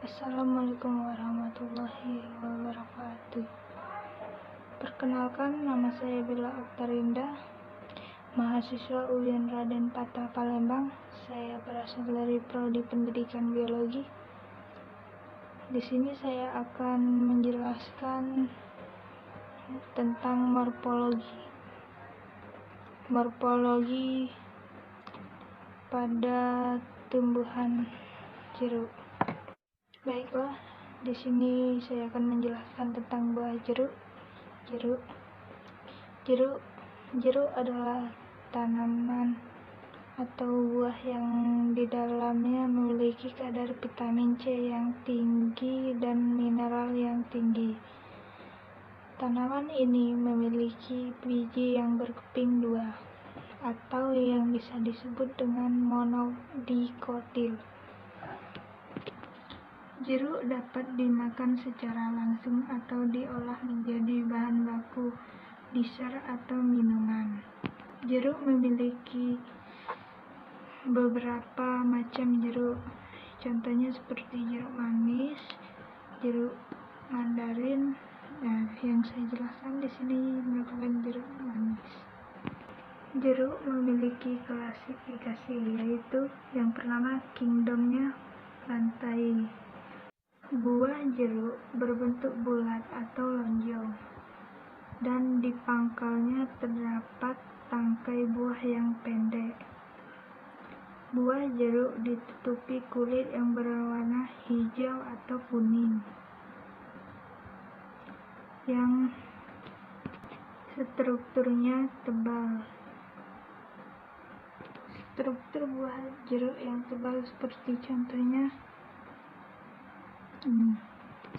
Assalamualaikum warahmatullahi wabarakatuh. Perkenalkan, nama saya Bella Oktarinda, mahasiswa UIN Raden Patah Palembang. Saya berasal dari Prodi Pendidikan Biologi. Di sini saya akan menjelaskan tentang morfologi pada tumbuhan jeruk. Baiklah, di sini saya akan menjelaskan tentang buah jeruk. Jeruk adalah tanaman atau buah yang di dalamnya memiliki kadar vitamin C yang tinggi dan mineral yang tinggi. Tanaman ini memiliki biji yang berkeping dua, atau yang bisa disebut dengan monodikotil. Jeruk dapat dimakan secara langsung atau diolah menjadi bahan baku dessert atau minuman. Jeruk memiliki beberapa macam jeruk, contohnya seperti jeruk manis, jeruk mandarin. Nah, yang saya jelaskan di sini merupakan jeruk manis. Jeruk memiliki klasifikasi, yaitu yang pertama kingdomnya lantai. Buah jeruk berbentuk bulat atau lonjong, dan di pangkalnya terdapat tangkai buah yang pendek. Buah jeruk ditutupi kulit yang berwarna hijau atau kuning, yang strukturnya tebal. Struktur buah jeruk yang tebal seperti contohnya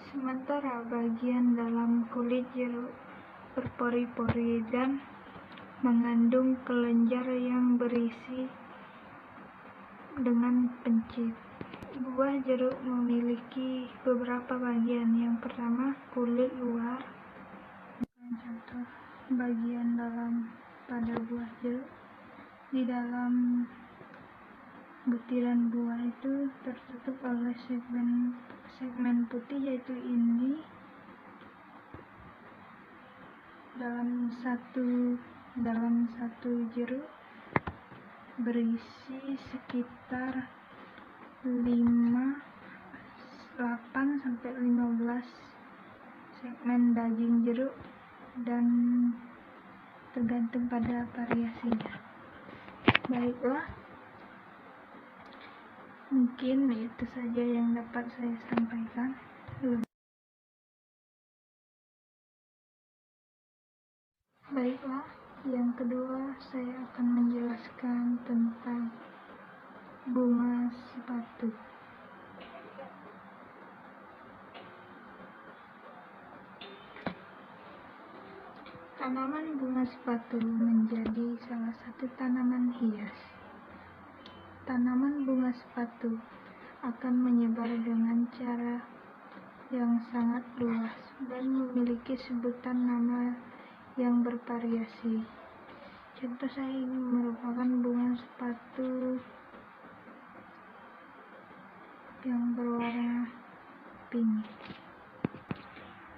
sementara bagian dalam kulit jeruk berpori-pori dan mengandung kelenjar yang berisi dengan pencit. Buah jeruk memiliki beberapa bagian. Yang pertama, kulit luar. Contoh bagian dalam pada buah jeruk, di dalam butiran buah itu tertutup oleh segmen putih, yaitu ini. Dalam satu jeruk berisi sekitar 8 sampai 15 segmen daging jeruk, dan tergantung pada variasinya. Baiklah, mungkin itu saja yang dapat saya sampaikan. Baiklah, yang kedua saya akan menjelaskan tentang bunga sepatu. Tanaman bunga sepatu menjadi salah satu tanaman hias. Tanaman bunga sepatu akan menyebar dengan cara yang sangat luas dan memiliki sebutan nama yang bervariasi. Contoh saya ini merupakan bunga sepatu yang berwarna pink.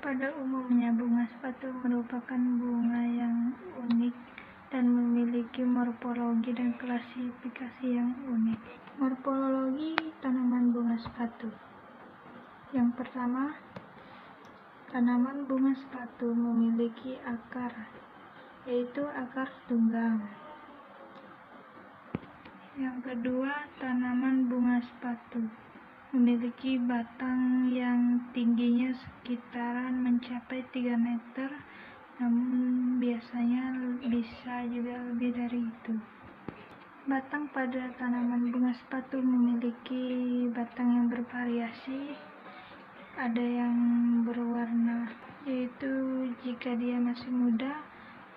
Pada umumnya, bunga sepatu merupakan bunga yang unik dan memiliki morfologi dan klasifikasi yang unik. Morfologi tanaman bunga sepatu. Yang pertama, tanaman bunga sepatu memiliki akar, yaitu akar tunggang. Yang kedua, tanaman bunga sepatu memiliki batang yang tingginya sekitaran mencapai 3 meter, namun biasanya bisa juga lebih dari itu. Batang pada tanaman bunga sepatu memiliki batang yang bervariasi. Ada yang berwarna, yaitu jika dia masih muda,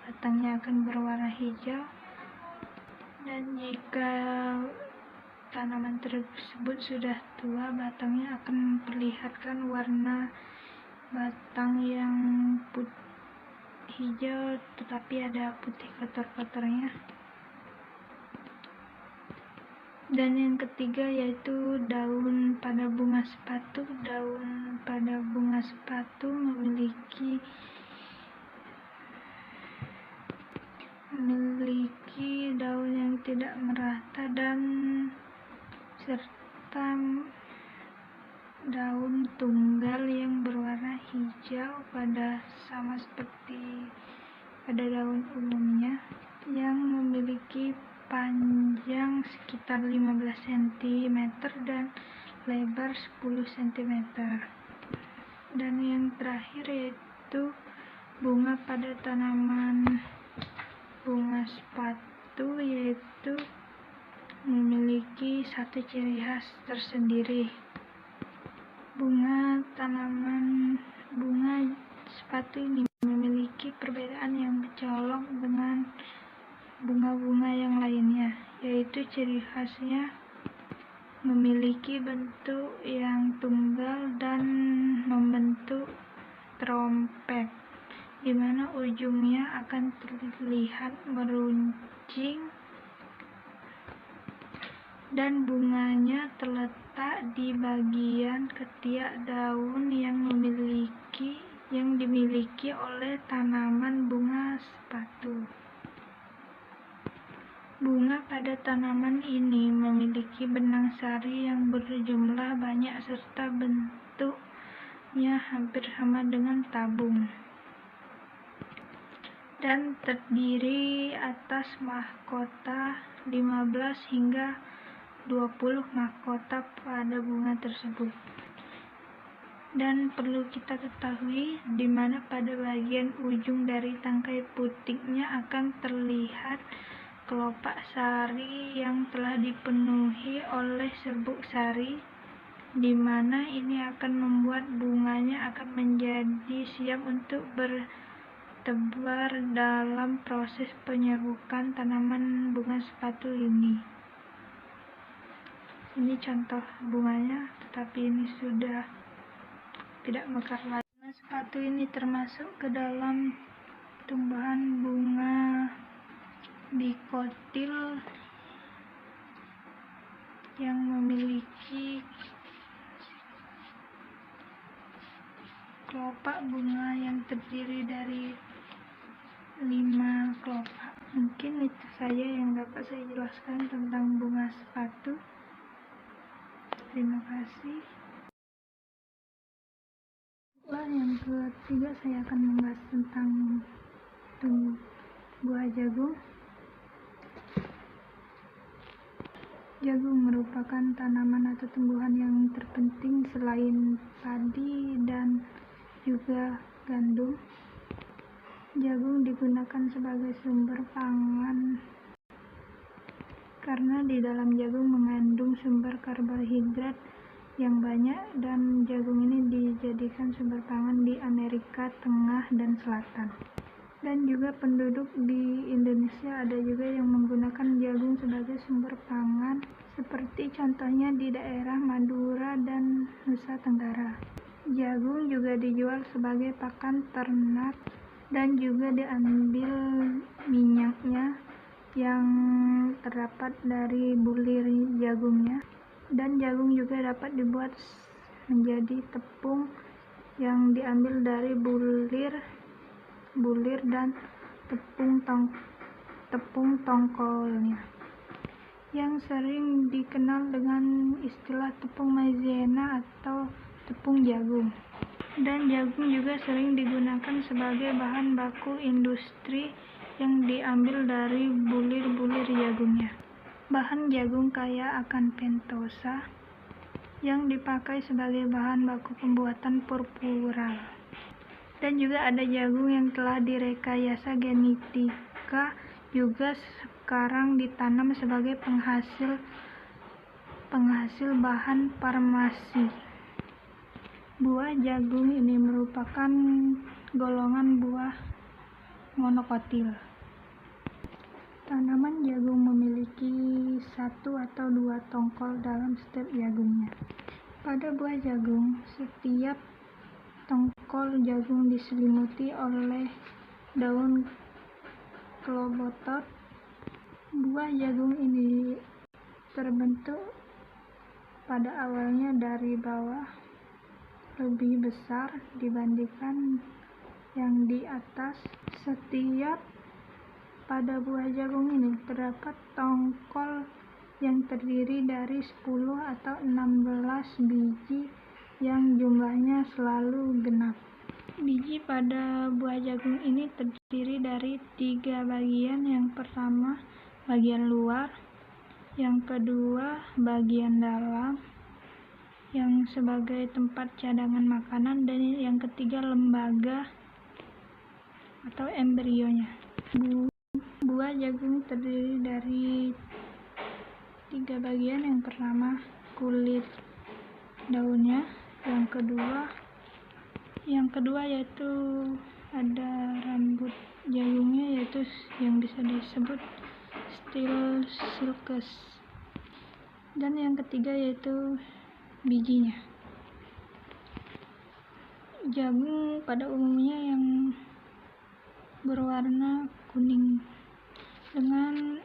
batangnya akan berwarna hijau, dan jika tanaman tersebut sudah tua, batangnya akan memperlihatkan warna batang yang hijau tetapi ada putih kotor-kotornya. Dan yang ketiga yaitu daun pada bunga sepatu. Daun pada bunga sepatu memiliki daun yang tidak merata dan serta daun tunggal yang berwarna hijau sama seperti pada daun umumnya, yang memiliki panjang sekitar 15 cm dan lebar 10 cm. Dan yang terakhir yaitu bunga pada tanaman bunga sepatu, yaitu memiliki satu ciri khas tersendiri. Bunga sepatu ini memiliki perbedaan yang mencolok dengan bunga-bunga yang lainnya, yaitu ciri khasnya memiliki bentuk yang tunggal dan membentuk trompet, di mana ujungnya akan terlihat meruncing dan bunganya terletak di bagian ketiak daun yang dimiliki oleh tanaman bunga sepatu. Bunga pada tanaman ini memiliki benang sari yang berjumlah banyak serta bentuknya hampir sama dengan tabung, dan terdiri atas mahkota 15 hingga 20 mahkota pada bunga tersebut. Dan perlu kita ketahui di mana pada bagian ujung dari tangkai putiknya akan terlihat kelopak sari yang telah dipenuhi oleh serbuk sari, di mana ini akan membuat bunganya akan menjadi siap untuk bertebar dalam proses penyerbukan tanaman bunga sepatu ini. Ini contoh bunganya, tetapi ini sudah tidak mekar lagi. Bunga sepatu ini termasuk ke dalam tumbuhan bunga dikotil yang memiliki kelopak bunga yang terdiri dari 5 kelopak. Mungkin itu saja yang dapat saya jelaskan tentang bunga sepatu. Terima kasih. Yang ketiga, saya akan membahas tentang buah jagung. Jagung merupakan tanaman atau tumbuhan yang terpenting selain padi dan juga gandum. Jagung digunakan sebagai sumber pangan karena di dalam jagung mengandung sumber karbohidrat yang banyak, dan jagung ini dijadikan sumber pangan di Amerika Tengah dan Selatan. Dan juga penduduk di Indonesia ada juga yang menggunakan jagung sebagai sumber pangan, seperti contohnya di daerah Madura dan Nusa Tenggara. Jagung juga dijual sebagai pakan ternak dan juga diambil minyaknya yang terdapat dari bulir jagungnya. Dan jagung juga dapat dibuat menjadi tepung yang diambil dari bulir dan tepung tongkolnya, yang sering dikenal dengan istilah tepung maizena atau tepung jagung. Dan jagung juga sering digunakan sebagai bahan baku industri yang diambil dari bulir-bulir jagungnya. Bahan jagung kaya akan pentosa yang dipakai sebagai bahan baku pembuatan purpura. Dan juga ada jagung yang telah direkayasa genetika, juga sekarang ditanam sebagai penghasil bahan farmasi. Buah jagung ini merupakan golongan buah monokotil. Tanaman jagung memiliki 1 atau 2 tongkol dalam setiap jagungnya. Pada buah jagung, setiap tongkol jagung diselimuti oleh daun klobotot. Buah jagung ini terbentuk pada awalnya dari bawah lebih besar dibandingkan yang di atas. Setiap pada buah jagung ini terdapat tongkol yang terdiri dari 10 atau 16 biji yang jumlahnya selalu genap. Biji pada buah jagung ini terdiri dari 3 bagian. Yang pertama bagian luar, yang kedua bagian dalam yang sebagai tempat cadangan makanan, dan yang ketiga lembaga atau embrionya. Buah jagung terdiri dari 3 bagian. Yang pertama kulit daunnya, yang kedua yaitu ada rambut jagungnya, yaitu yang bisa disebut silkus, dan yang ketiga yaitu bijinya. Jagung pada umumnya yang berwarna kuning dengan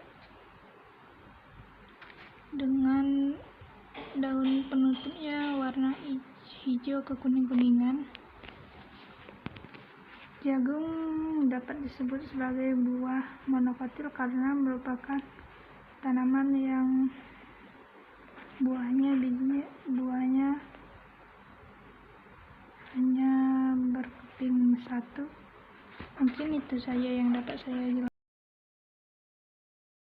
daun penutupnya warna hijau ke kuning-kuningan. Jagung dapat disebut sebagai buah monokotil karena merupakan tanaman yang buahnya hanya berkeping satu. Mungkin itu saja yang dapat saya jelaskan.